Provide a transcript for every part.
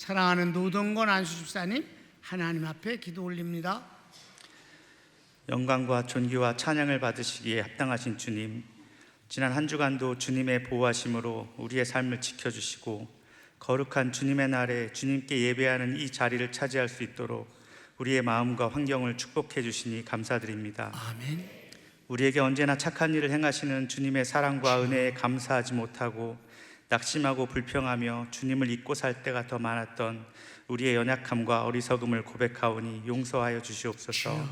사랑하는 노동건 안수 집사님 하나님 앞에 기도 올립니다. 영광과 존귀와 찬양을 받으시기에 합당하신 주님, 지난 한 주간도 주님의 보호하심으로 우리의 삶을 지켜주시고 거룩한 주님의 날에 주님께 예배하는 이 자리를 차지할 수 있도록 우리의 마음과 환경을 축복해 주시니 감사드립니다. 아멘. 우리에게 언제나 착한 일을 행하시는 주님의 사랑과 은혜에 감사하지 못하고 낙심하고 불평하며 주님을 잊고 살 때가 더 많았던 우리의 연약함과 어리석음을 고백하오니 용서하여 주시옵소서.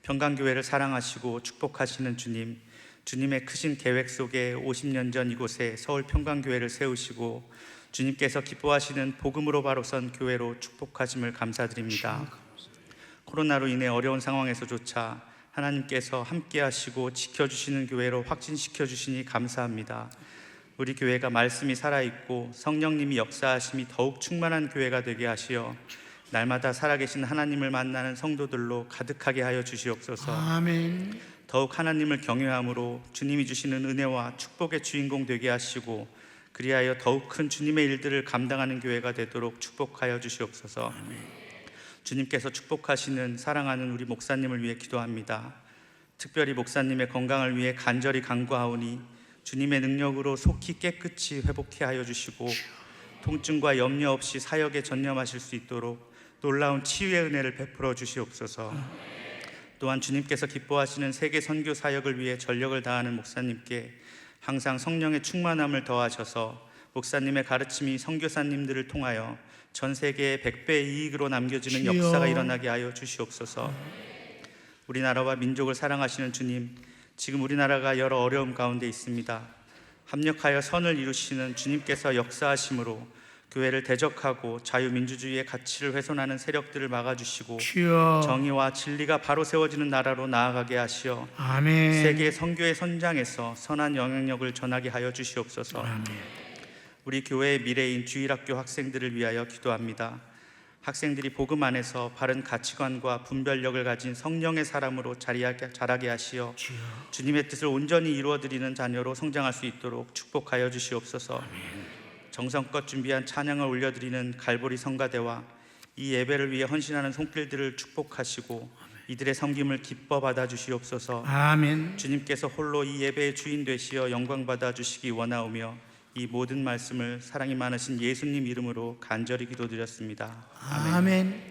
평강교회를 사랑하시고 축복하시는 주님, 주님의 크신 계획 속에 50년 전 이곳에 서울 평강교회를 세우시고 주님께서 기뻐하시는 복음으로 바로 선 교회로 축복하심을 감사드립니다. 코로나로 인해 어려운 상황에서조차 하나님께서 함께 하시고 지켜주시는 교회로 확진시켜 주시니 감사합니다. 우리 교회가 말씀이 살아있고 성령님이 역사하심이 더욱 충만한 교회가 되게 하시어 날마다 살아계신 하나님을 만나는 성도들로 가득하게 하여 주시옵소서. 아멘. 더욱 하나님을 경외함으로 주님이 주시는 은혜와 축복의 주인공 되게 하시고 그리하여 더욱 큰 주님의 일들을 감당하는 교회가 되도록 축복하여 주시옵소서. 주님께서 축복하시는 사랑하는 우리 목사님을 위해 기도합니다. 특별히 목사님의 건강을 위해 간절히 간구하오니 주님의 능력으로 속히 깨끗이 회복케 하여 주시고 통증과 염려 없이 사역에 전념하실 수 있도록 놀라운 치유의 은혜를 베풀어 주시옵소서. 또한 주님께서 기뻐하시는 세계 선교 사역을 위해 전력을 다하는 목사님께 항상 성령의 충만함을 더하셔서 목사님의 가르침이 선교사님들을 통하여 전 세계에 100배의 이익으로 남겨지는 역사가 일어나게 하여 주시옵소서. 우리나라와 민족을 사랑하시는 주님, 지금 우리나라가 여러 어려움 가운데 있습니다. 합력하여 선을 이루시는 주님께서 역사하심으로 교회를 대적하고 자유민주주의의 가치를 훼손하는 세력들을 막아주시고 정의와 진리가 바로 세워지는 나라로 나아가게 하시어 아멘. 세계 선교의 선장에서 선한 영향력을 전하게 하여 주시옵소서. 아멘. 우리 교회의 미래인 주일학교 학생들을 위하여 기도합니다. 학생들이 복음 안에서 바른 가치관과 분별력을 가진 성령의 사람으로 자라게 하시어 주님의 뜻을 온전히 이루어드리는 자녀로 성장할 수 있도록 축복하여 주시옵소서. 정성껏 준비한 찬양을 올려드리는 갈보리 성가대와 이 예배를 위해 헌신하는 손길들을 축복하시고 이들의 섬김을 기뻐 받아 주시옵소서. 아멘. 주님께서 홀로 이 예배의 주인 되시어 영광 받아 주시기 원하오며 이 모든 말씀을 사랑이 많으신 예수님 이름으로 간절히 기도드렸습니다. 아멘. 아멘.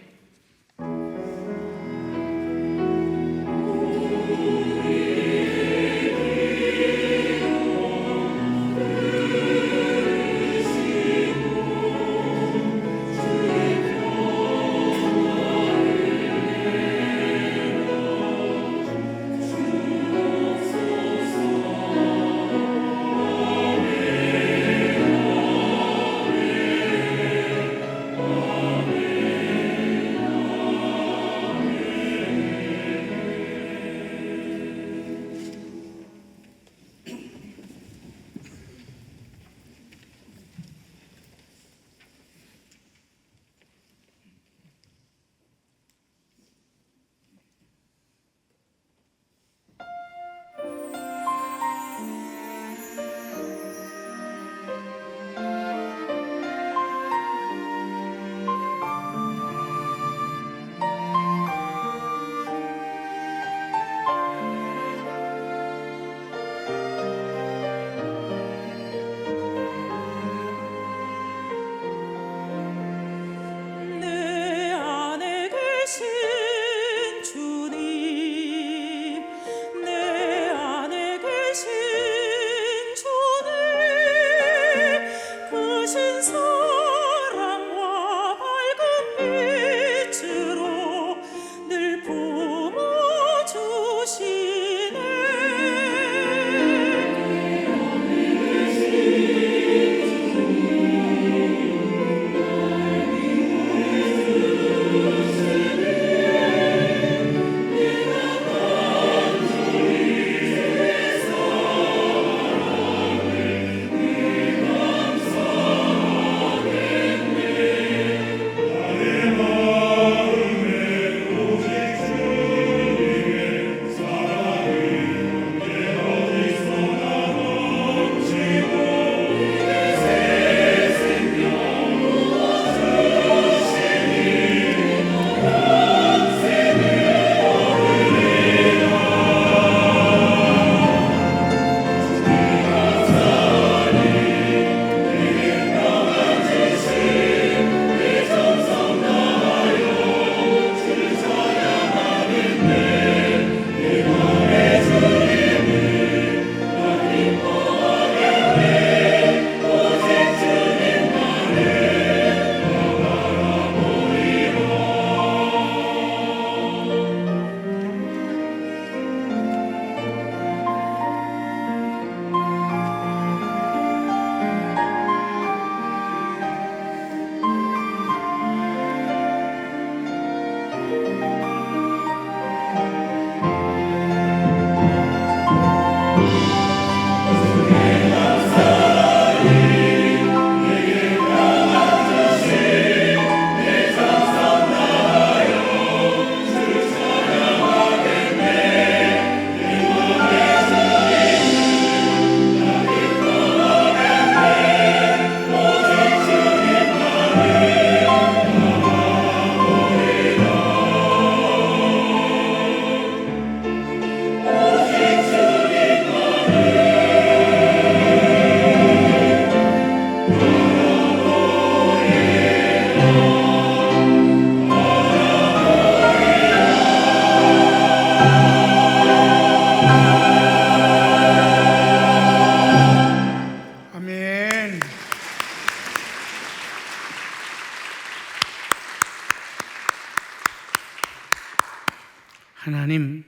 하나님,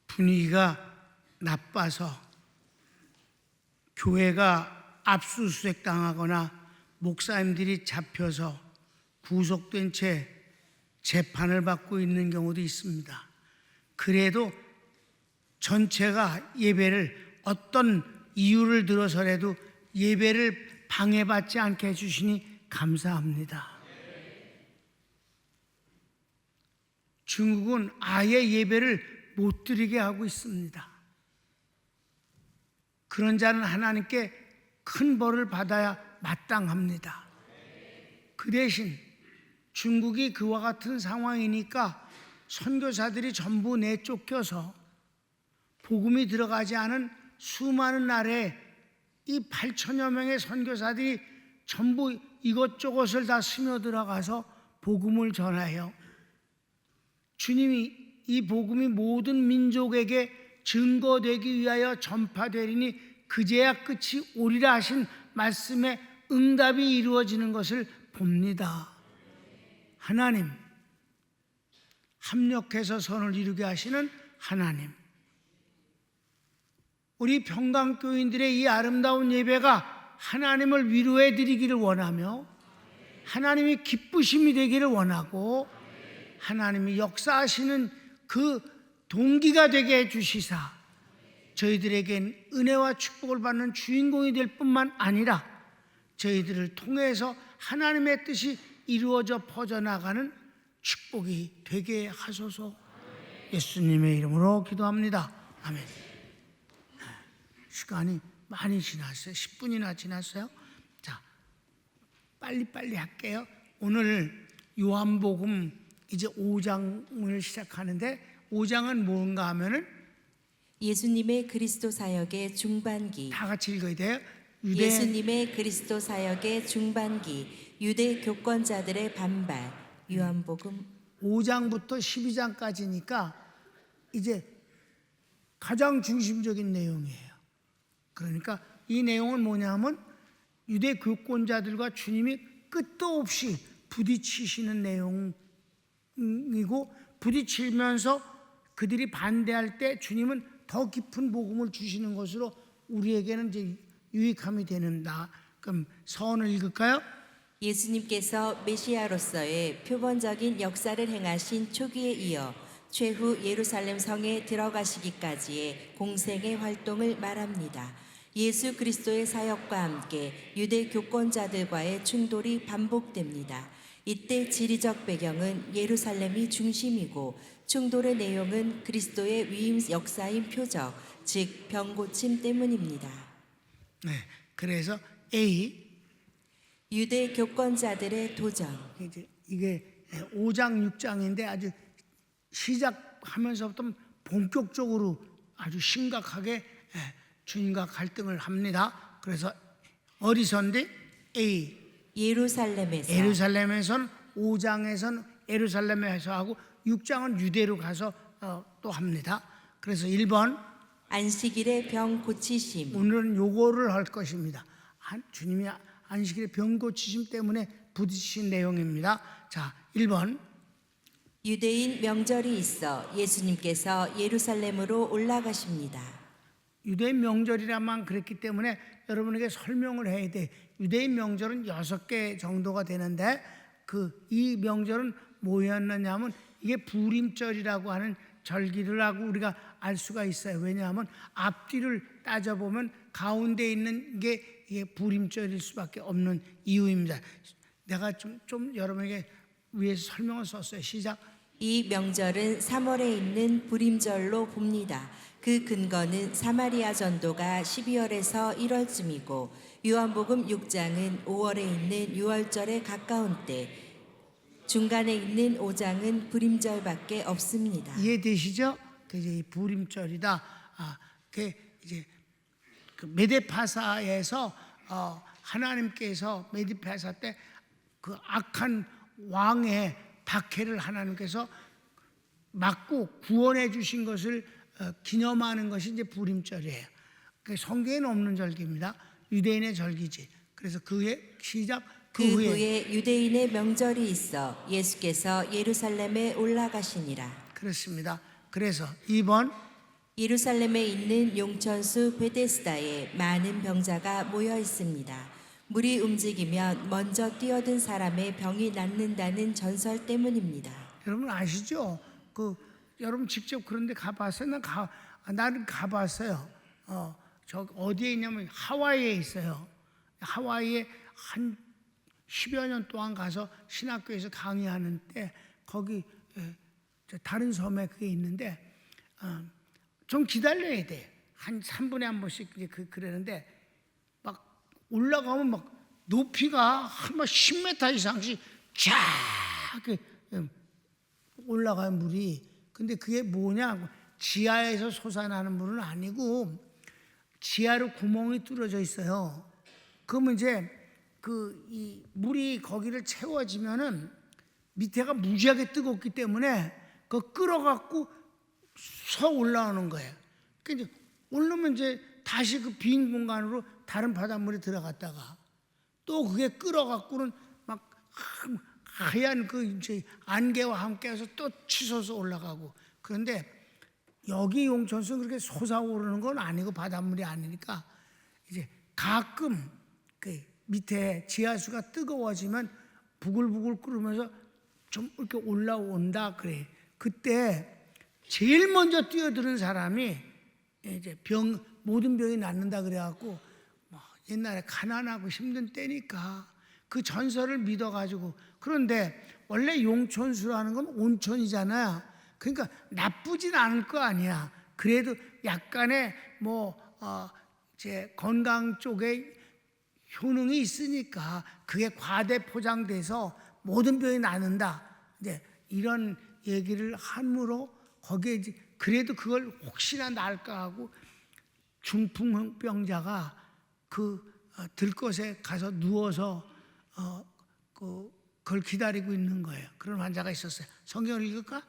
분위기가 나빠서 교회가 압수수색 당하거나 목사님들이 잡혀서 구속된 채 재판을 받고 있는 경우도 있습니다. 그래도 전체가 예배를 어떤 이유를 들어서라도 예배를 방해받지 않게 해주시니 감사합니다. 중국은 아예 예배를 못 드리게 하고 있습니다. 그런 자는 하나님께 큰 벌을 받아야 마땅합니다. 그 대신 중국이 그와 같은 상황이니까 선교사들이 전부 내쫓겨서 복음이 들어가지 않은 수많은 나라에 이 8천여 명의 선교사들이 전부 이것저것을 다 스며들어가서 복음을 전하여 주님이 이 복음이 모든 민족에게 증거되기 위하여 전파되리니 그제야 끝이 오리라 하신 말씀에 응답이 이루어지는 것을 봅니다. 하나님, 합력해서 선을 이루게 하시는 하나님, 우리 평강교인들의 이 아름다운 예배가 하나님을 위로해 드리기를 원하며 하나님이 기쁘심이 되기를 원하고 하나님이 역사하시는 그 동기가 되게 해주시사 저희들에겐 은혜와 축복을 받는 주인공이 될 뿐만 아니라 저희들을 통해서 하나님의 뜻이 이루어져 퍼져나가는 축복이 되게 하소서. 예수님의 이름으로 기도합니다. 아멘. 시간이 많이 지났어요. 10분이나 지났어요. 자, 빨리빨리 할게요. 오늘 요한복음 이제 5장을 시작하는데 5장은 뭔가 하면은 예수님의 그리스도 사역의 중반기. 다 같이 읽어야 돼요. 예수님의 그리스도 사역의 중반기. 유대 교권자들의 반발. 요한복음 5장부터 12장까지니까 이제 가장 중심적인 내용이에요. 그러니까 이 내용은 뭐냐면 유대 교권자들과 주님이 끝도 없이 부딪히시는 내용이고, 부딪히면서 그들이 반대할 때 주님은 더 깊은 복음을 주시는 것으로 우리에게는 이제 유익함이 되는다. 그럼 서원을 읽을까요? 예수님께서 메시아로서의 표본적인 역사를 행하신 초기에 이어 최후 예루살렘 성에 들어가시기까지의 공생의 활동을 말합니다. 예수 그리스도의 사역과 함께 유대 교권자들과의 충돌이 반복됩니다. 이때 지리적 배경은 예루살렘이 중심이고 충돌의 내용은 그리스도의 위임 역사인 표적, 즉 병고침 때문입니다. 네, 그래서 A, 유대 교권자들의 도전. 이게 5장 6장인데 아주 시작하면서부터 본격적으로 아주 심각하게 주님과 갈등을 합니다. 그래서 어디선데? A, 예루살렘에서는 5장에서는 예루살렘에서 하고 6장은 유대로 가서 또 합니다. 그래서 1번 안식일의 병 고치심. 오늘은 요거를 할 것입니다. 주님이 안식일의 병 고치심 때문에 부딪히신 내용입니다. 자, 1번 유대인 명절이 있어 예수님께서 예루살렘으로 올라가십니다. 유대인 명절이라만 그랬기 때문에 여러분에게 설명을 해야 돼. 유대인 명절은 6개 정도가 되는데 이 명절은 뭐였느냐면 이게 부림절이라고 하는 절기라고 우리가 알 수가 있어요. 왜냐하면 앞뒤를 따져보면 가운데 있는 게 이게 부림절일 수밖에 없는 이유입니다. 내가 좀 여러분에게 위에서 설명을 썼어요. 시작. 이 명절은 3월에 있는 부림절로 봅니다. 그 근거는 사마리아 전도가 12월에서 1월쯤이고 요한복음 6장은 5월에 있는 6월절에 가까운 때, 중간에 있는 5장은 부림절밖에 없습니다. 이해되시죠? 이제 이 부림절이다. 그 이제 그 메데파사에서 하나님께서 메데파사 때 그 악한 왕의 박해를 하나님께서 막고 구원해 주신 것을 기념하는 것이 이제 부림절이에요. 성경에는 없는 절기입니다. 유대인의 절기지. 그래서 그의 시작 그 후에 유대인의 명절이 있어 예수께서 예루살렘에 올라가시니라. 그렇습니다. 그래서 2번 예루살렘에 있는 용천수 베데스다에 많은 병자가 모여 있습니다. 물이 움직이면 먼저 뛰어든 사람의 병이 낫는다는 전설 때문입니다. 여러분 아시죠? 여러분 직접 그런데 가봤어요? 나는 가봤어요. 저 어디에 있냐면 하와이에 있어요. 하와이에 한 10여 년 동안 가서 신학교에서 강의하는 때 거기 다른 섬에 그게 있는데 좀 기다려야 돼. 한 3분에 한 번씩 그러는데 막 올라가면 막 높이가 한 10m 이상씩 쫙 올라가요 물이. 근데 그게 뭐냐? 지하에서 솟아나는 물은 아니고 지하로 구멍이 뚫어져 있어요. 그러면 이제 이 물이 거기를 채워지면은 밑에가 무지하게 뜨겁기 때문에 그거 끌어갖고 서 올라오는 거예요. 그러니까 이제 오르면 이제 다시 그 빈 공간으로 다른 바닷물이 들어갔다가 또 그게 끌어갖고는 막 하얀 이제 안개와 함께해서 또 치솟아 올라가고. 그런데 여기 용천수는 그렇게 솟아오르는 건 아니고 바닷물이 아니니까 이제 가끔 밑에 지하수가 뜨거워지면 부글부글 끓으면서 좀 이렇게 올라온다 그래. 그때 제일 먼저 뛰어드는 사람이 이제 모든 병이 낫는다 그래갖고 옛날에 가난하고 힘든 때니까 그 전설을 믿어가지고. 그런데 원래 용천수라는 건 온천이잖아요. 그러니까 나쁘진 않을 거 아니야. 그래도 약간의 이제 건강 쪽에 효능이 있으니까 그게 과대 포장돼서 모든 병이 낫는다. 이제 이런 얘기를 함으로 거기에 이제 그래도 그걸 혹시나 나을까 하고 중풍병자가 들것에 가서 누워서 그걸 기다리고 있는 거예요. 그런 환자가 있었어요. 성경을 읽을까?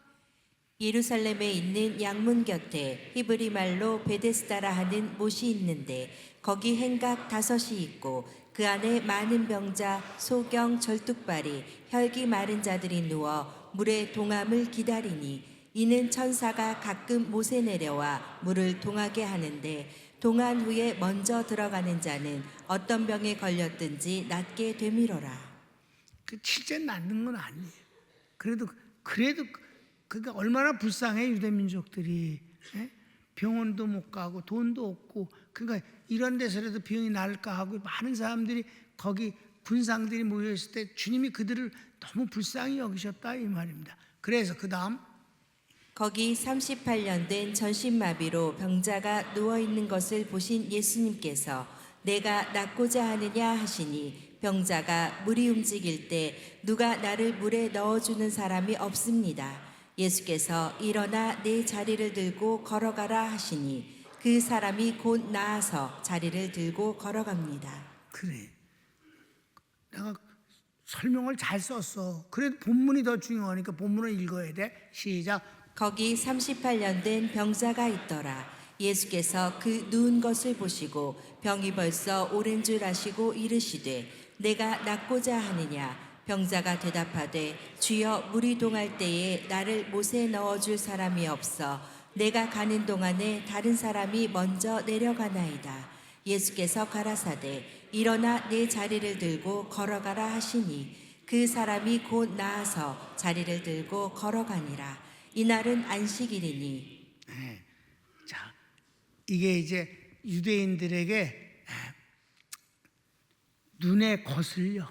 예루살렘에 있는 양문 곁에 히브리 말로 베데스다라 하는 못이 있는데 거기 행각 5이 있고 그 안에 많은 병자, 소경, 절뚝발이, 혈기 마른 자들이 누워 물의 동함을 기다리니 이는 천사가 가끔 못에 내려와 물을 동하게 하는데 동한 후에 먼저 들어가는 자는 어떤 병에 걸렸든지 낫게 되미로라. 실제 낫는 건 아니에요. 그래도 그러니까 얼마나 불쌍해 유대 민족들이. 병원도 못 가고 돈도 없고 그러니까 이런 데서라도 병이 나을까 하고 많은 사람들이 거기 군상들이 모여 있을 때 주님이 그들을 너무 불쌍히 여기셨다 이 말입니다. 그래서 그 다음 거기 38년 된 전신마비로 병자가 누워 있는 것을 보신 예수님께서 내가 낫고자 하느냐 하시니 병자가 물이 움직일 때 누가 나를 물에 넣어주는 사람이 없습니다. 예수께서 일어나 내 자리를 들고 걸어가라 하시니 그 사람이 곧 나아서 자리를 들고 걸어갑니다. 그래. 내가 설명을 잘 썼어. 그래도 본문이 더 중요하니까 본문을 읽어야 돼. 시작. 거기 38년 된 병자가 있더라. 예수께서 그 누운 것을 보시고 병이 벌써 오랜 줄 아시고 이르시되 내가 낫고자 하느냐. 병자가 대답하되 주여 물이 동할 때에 나를 못에 넣어줄 사람이 없어 내가 가는 동안에 다른 사람이 먼저 내려가나이다. 예수께서 가라사대 일어나 내 자리를 들고 걸어가라 하시니 그 사람이 곧 나아서 자리를 들고 걸어가니라. 이날은 안식일이니. 자, 이게 이제 유대인들에게 눈에 거슬려.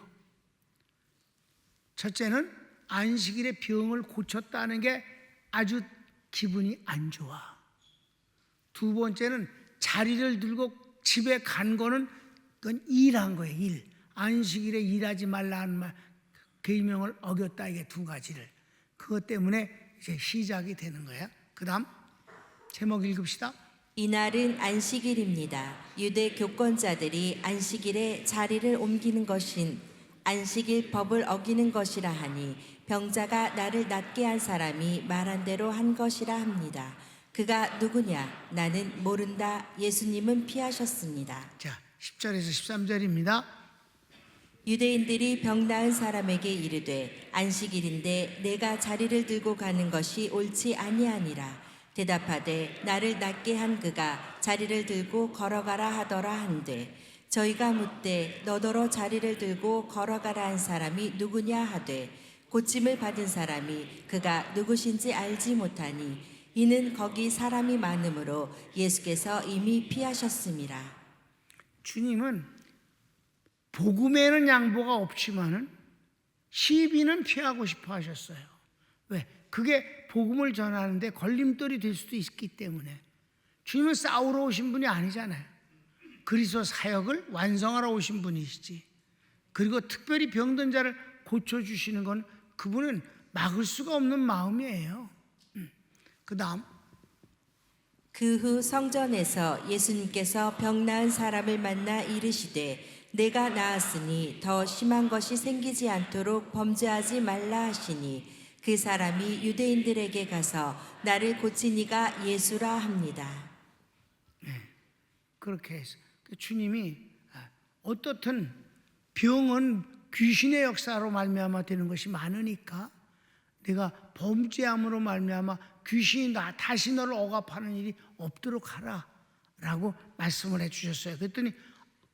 첫째는 안식일에 병을 고쳤다는 게 아주 기분이 안 좋아. 두 번째는 자리를 들고 집에 간 거는 그건 일한 거예요. 일. 안식일에 일하지 말라는 말 계명을 어겼다. 이게 두 가지를. 그것 때문에 이제 시작이 되는 거야. 그 다음 제목 읽읍시다. 이날은 안식일입니다. 유대 교권자들이 안식일에 자리를 옮기는 것인 안식일 법을 어기는 것이라 하니 병자가 나를 낫게 한 사람이 말한 대로 한 것이라 합니다. 그가 누구냐? 나는 모른다. 예수님은 피하셨습니다. 자, 10절에서 13절입니다. 유대인들이 병 나은 사람에게 이르되 안식일인데 내가 자리를 들고 가는 것이 옳지 아니하니라. 대답하되 나를 낫게 한 그가 자리를 들고 걸어가라 하더라 한데 저희가 묻되 너더러 자리를 들고 걸어가라 한 사람이 누구냐 하되 고침을 받은 사람이 그가 누구신지 알지 못하니 이는 거기 사람이 많으므로 예수께서 이미 피하셨음이라. 주님은 복음에는 양보가 없지만은 시비는 피하고 싶어 하셨어요. 왜? 그게 복음을 전하는데 걸림돌이 될 수도 있기 때문에. 주님은 싸우러 오신 분이 아니잖아요. 그리스도 사역을 완성하러 오신 분이시지. 그리고 특별히 병든 자를 고쳐주시는 건 그분은 막을 수가 없는 마음이에요. 그 다음 그 후 성전에서 예수님께서 병 나은 사람을 만나 이르시되 내가 나았으니 더 심한 것이 생기지 않도록 범죄하지 말라 하시니 그 사람이 유대인들에게 가서 나를 고친 이가 예수라 합니다. 그렇게 해서 주님이 어떻든 병은 귀신의 역사로 말미암아 되는 것이 많으니까 내가 범죄함으로 말미암아 귀신이 다시 너를 억압하는 일이 없도록 하라라고 말씀을 해주셨어요. 그랬더니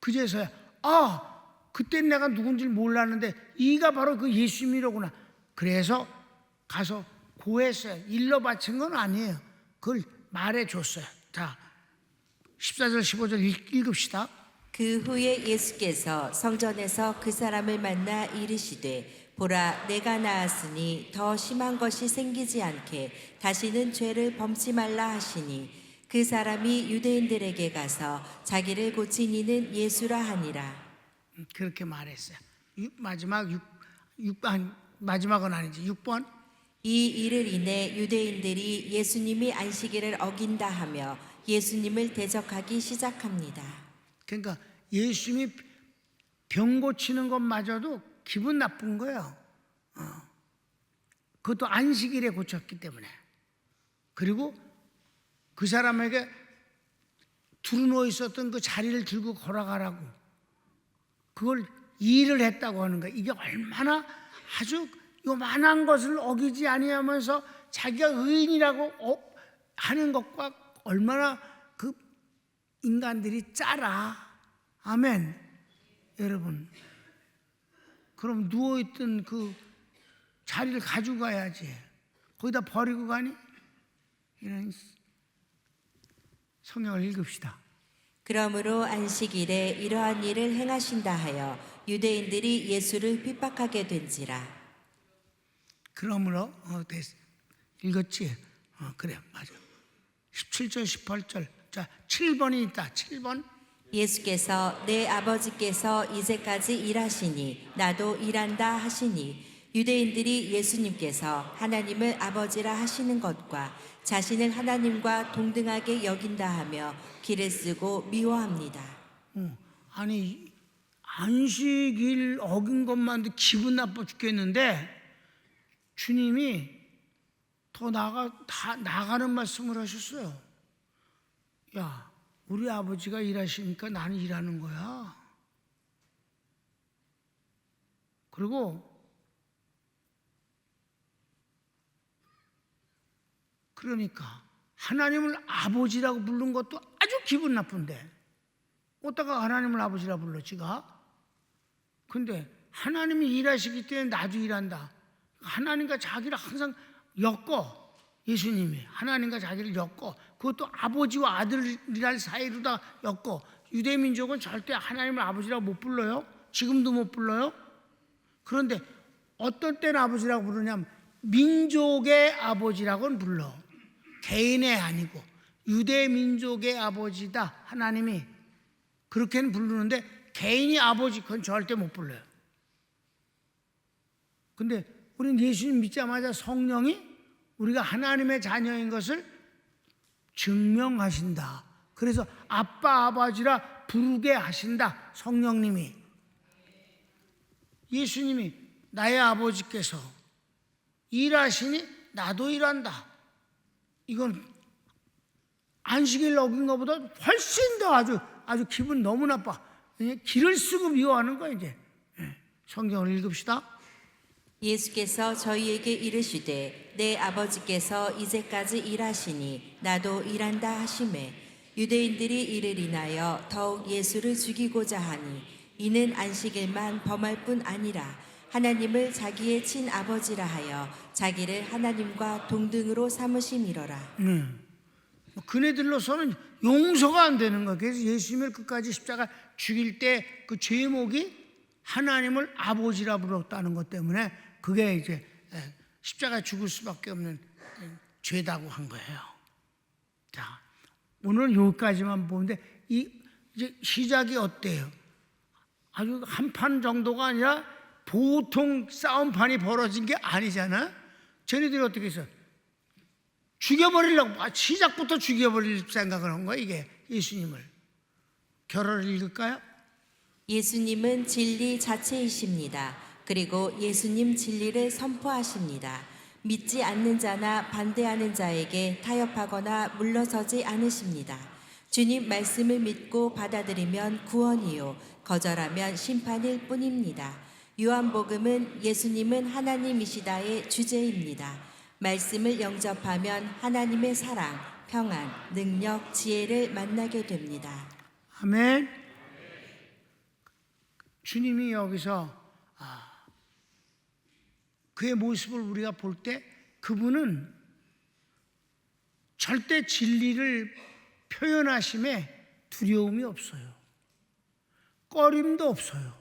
그제서야 그때는 내가 누군지 몰랐는데 이가 바로 그 예수님이로구나. 그래서 가서 고했어요. 일러 바친 건 아니에요. 그걸 말해줬어요. 자, 14절 15절 읽읍시다. 그 후에 예수께서 성전에서 그 사람을 만나 이르시되 보라 내가 나았으니 더 심한 것이 생기지 않게 다시는 죄를 범치 말라 하시니 그 사람이 유대인들에게 가서 자기를 고친 이는 예수라 하니라. 그렇게 말했어요. 마지막은 아니지. 6번. 이 일을 인해 유대인들이 예수님이 안식일을 어긴다 하며 예수님을 대적하기 시작합니다. 그러니까 예수님이 병 고치는 것마저도 기분 나쁜 거예요. 그것도 안식일에 고쳤기 때문에. 그리고 그 사람에게 두루누워 있었던 그 자리를 들고 걸어가라고 그걸 일을 했다고 하는 거예요. 이게 얼마나 아주 요만한 것을 어기지 아니하면서 자기가 의인이라고 하는 것과 얼마나 그 인간들이 짜라. 아멘. 여러분, 그럼 누워있던 그 자리를 가지고 가야지. 거기다 버리고 가니? 이런 성경을 읽읍시다. 그러므로 안식일에 이러한 일을 행하신다 하여 유대인들이 예수를 핍박하게 된지라. 그러므로 읽었지? 그래, 맞아. 17절 18절. 자, 7번이 있다. 7번. 예수께서 내 아버지께서 이제까지 일하시니 나도 일한다 하시니 유대인들이 예수님께서 하나님을 아버지라 하시는 것과 자신을 하나님과 동등하게 여긴다 하며 기를 쓰고 미워합니다. 아니 안식일 어긴 것만도 기분 나빠 죽겠는데 주님이 더 나가는 말씀을 하셨어요. 야, 우리 아버지가 일하시니까 나는 일하는 거야. 그리고 그러니까 하나님을 아버지라고 부른 것도 아주 기분 나쁜데 어디다가 하나님을 아버지라 불러 지가? 근데 하나님이 일하시기 때문에 나도 일한다. 하나님과 자기를 항상 엮어. 예수님이 하나님과 자기를 엮어. 그것도 아버지와 아들이랄 사이로다 엮어. 유대민족은 절대 하나님을 아버지라고 못 불러요. 지금도 못 불러요. 그런데 어떤 때는 아버지라고 부르냐면 민족의 아버지라고는 불러. 개인의 아니고 유대민족의 아버지다. 하나님이 그렇게는 부르는데 개인이 아버지 그건 절대 못 불러요. 근데 우리는 예수님 믿자마자 성령이 우리가 하나님의 자녀인 것을 증명하신다. 그래서 아빠 아버지라 부르게 하신다. 성령님이. 예수님이 나의 아버지께서 일하시니 나도 일한다. 이건 안식일 어긴 것보다 훨씬 더 아주 기분 너무 나빠. 기를 쓰고 미워하는 거야 이제. 성경을 읽읍시다. 예수께서 저희에게 이르시되 내 아버지께서 이제까지 일하시니 나도 일한다 하시매 유대인들이 이를 인하여 더욱 예수를 죽이고자 하니 이는 안식일만 범할 뿐 아니라 하나님을 자기의 친아버지라 하여 자기를 하나님과 동등으로 삼으심이로라. 그네들로서는 용서가 안 되는 거예요. 그래서 예수님을 끝까지 십자가 죽일 때 그 제목이 하나님을 아버지라 불렀다는 것 때문에 그게 이제 십자가 죽을 수밖에 없는 죄다고 한 거예요. 자, 오늘 여기까지만 보는데 이제 시작이 어때요? 아주 한 판 정도가 아니라 보통 싸움판이 벌어진 게 아니잖아. 쟤네들이 어떻게 했어? 죽여버리려고 시작부터 죽여버릴 생각을 한 거야. 이게 예수님을. 결어를 읽을까요? 예수님은 진리 자체이십니다. 그리고 예수님 진리를 선포하십니다. 믿지 않는 자나 반대하는 자에게 타협하거나 물러서지 않으십니다. 주님 말씀을 믿고 받아들이면 구원이요 거절하면 심판일 뿐입니다. 요한복음은 예수님은 하나님이시다의 주제입니다. 말씀을 영접하면 하나님의 사랑, 평안, 능력, 지혜를 만나게 됩니다. 아멘. 주님이 여기서 그의 모습을 우리가 볼 때 그분은 절대 진리를 표현하심에 두려움이 없어요. 꺼림도 없어요.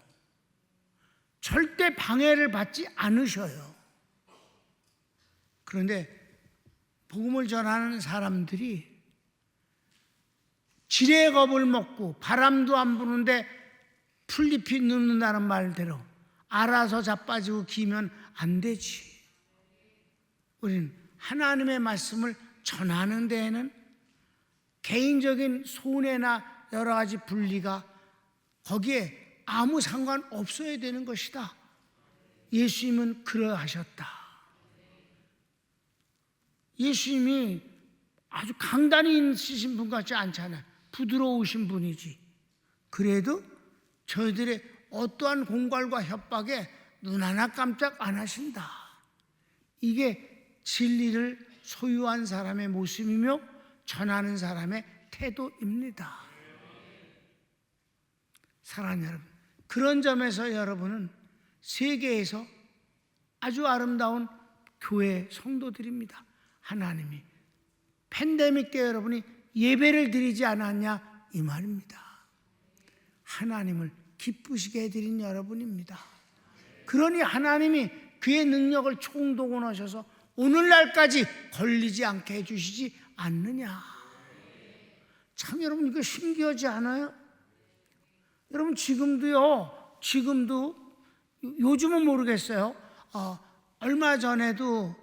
절대 방해를 받지 않으셔요. 그런데 복음을 전하는 사람들이 지레 겁을 먹고 바람도 안 부는데 풀잎이 눕는다는 말대로 알아서 자빠지고 기면 안 되지. 우리는 하나님의 말씀을 전하는 데에는 개인적인 손해나 여러 가지 분리가 거기에 아무 상관 없어야 되는 것이다. 예수님은 그러하셨다. 예수님이 아주 강단이 있으신 분 같지 않잖아요. 부드러우신 분이지. 그래도 저희들의 어떠한 공갈과 협박에 눈 하나 깜짝 안 하신다. 이게 진리를 소유한 사람의 모습이며 전하는 사람의 태도입니다. 사랑하는 여러분, 그런 점에서 여러분은 세계에서 아주 아름다운 교회 성도들입니다. 하나님이 팬데믹 때 여러분이 예배를 드리지 않았냐 이 말입니다. 하나님을 기쁘시게 해드린 여러분입니다. 그러니 하나님이 그의 능력을 총동원하셔서 오늘날까지 걸리지 않게 해주시지 않느냐. 참 여러분 이거 신기하지 않아요? 여러분 지금도 요즘은 모르겠어요. 얼마 전에도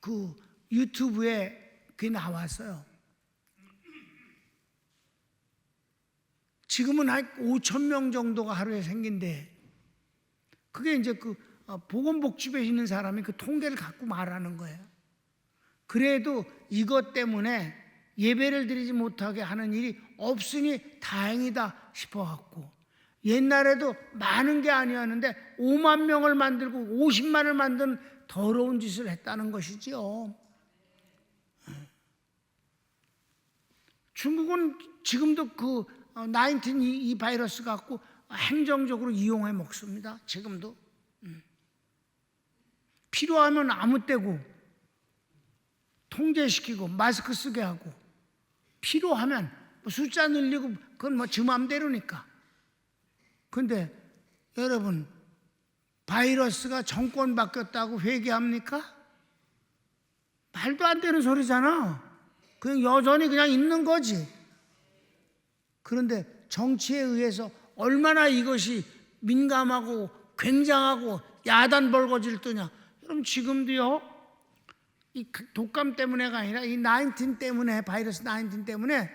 그 유튜브에 그게 나왔어요. 지금은 한 5천 명 정도가 하루에 생긴대. 그게 이제 그 보건복지부에 있는 사람이 그 통계를 갖고 말하는 거예요. 그래도 이것 때문에 예배를 드리지 못하게 하는 일이 없으니 다행이다 싶어갖고 옛날에도 많은 게 아니었는데 5만 명을 만들고 50만을 만든 더러운 짓을 했다는 것이지요. 중국은 지금도 그 19 이 바이러스 갖고 행정적으로 이용해 먹습니다. 지금도 필요하면 아무 때고 통제시키고 마스크 쓰게 하고 필요하면 숫자 늘리고 그건 뭐 지 맘대로니까. 근데 여러분 바이러스가 정권 바뀌었다고 회개합니까? 말도 안 되는 소리잖아. 그냥 여전히 그냥 있는 거지. 그런데 정치에 의해서 얼마나 이것이 민감하고 굉장하고 야단 벌거지를 뜨냐. 여러분 지금도요 이 독감 때문에가 아니라 이 19 때문에 바이러스 19 때문에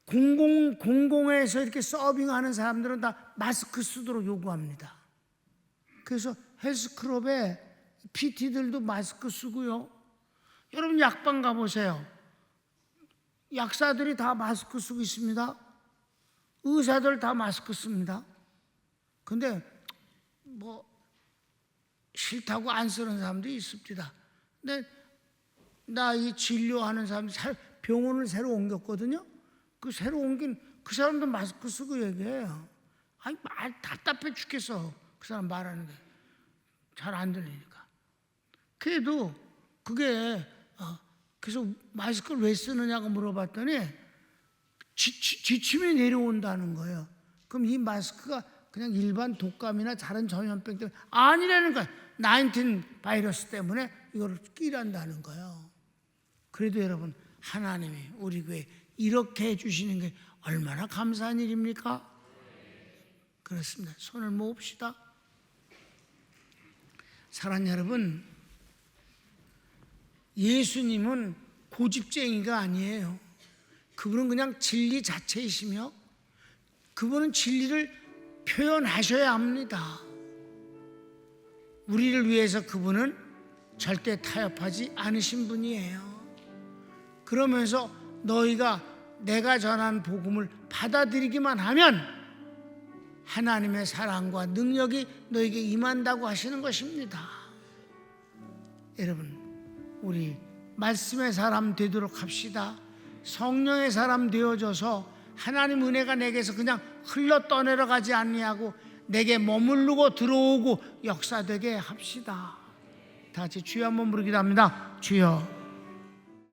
공공에서 이렇게 서빙하는 사람들은 다 마스크 쓰도록 요구합니다. 그래서 헬스클럽에 PT들도 마스크 쓰고요. 여러분 약방 가보세요. 약사들이 다 마스크 쓰고 있습니다. 의사들 다 마스크 씁니다. 근데 뭐 싫다고 안 쓰는 사람도 있습니다. 근데 나 이 진료하는 사람이 병원을 새로 옮겼거든요. 그 새로 옮긴 그 사람도 마스크 쓰고 얘기해요. 아니 말 답답해 죽겠어. 그 사람 말하는 게 잘 안 들리니까. 그래도 그게 그래서 마스크를 왜 쓰느냐고 물어봤더니 지침이 내려온다는 거예요. 그럼 이 마스크가 그냥 일반 독감이나 다른 전염병 때문에 아니라는 거예요. 19 바이러스 때문에 이걸 끼란다는 거예요. 그래도 여러분 하나님이 우리 교회 이렇게 해주시는 게 얼마나 감사한 일입니까? 그렇습니다. 손을 모읍시다. 사랑하는 여러분, 예수님은 고집쟁이가 아니에요. 그분은 그냥 진리 자체이시며 그분은 진리를 표현하셔야 합니다. 우리를 위해서 그분은 절대 타협하지 않으신 분이에요. 그러면서 너희가 내가 전한 복음을 받아들이기만 하면 하나님의 사랑과 능력이 너에게 임한다고 하시는 것입니다. 여러분, 우리 말씀의 사람 되도록 합시다. 성령의 사람 되어져서 하나님 은혜가 내게서 그냥 흘러 떠내려가지 아니하고 내게 머무르고 들어오고 역사되게 합시다. 다 같이 주여 한번 부르기도 합니다. 주여.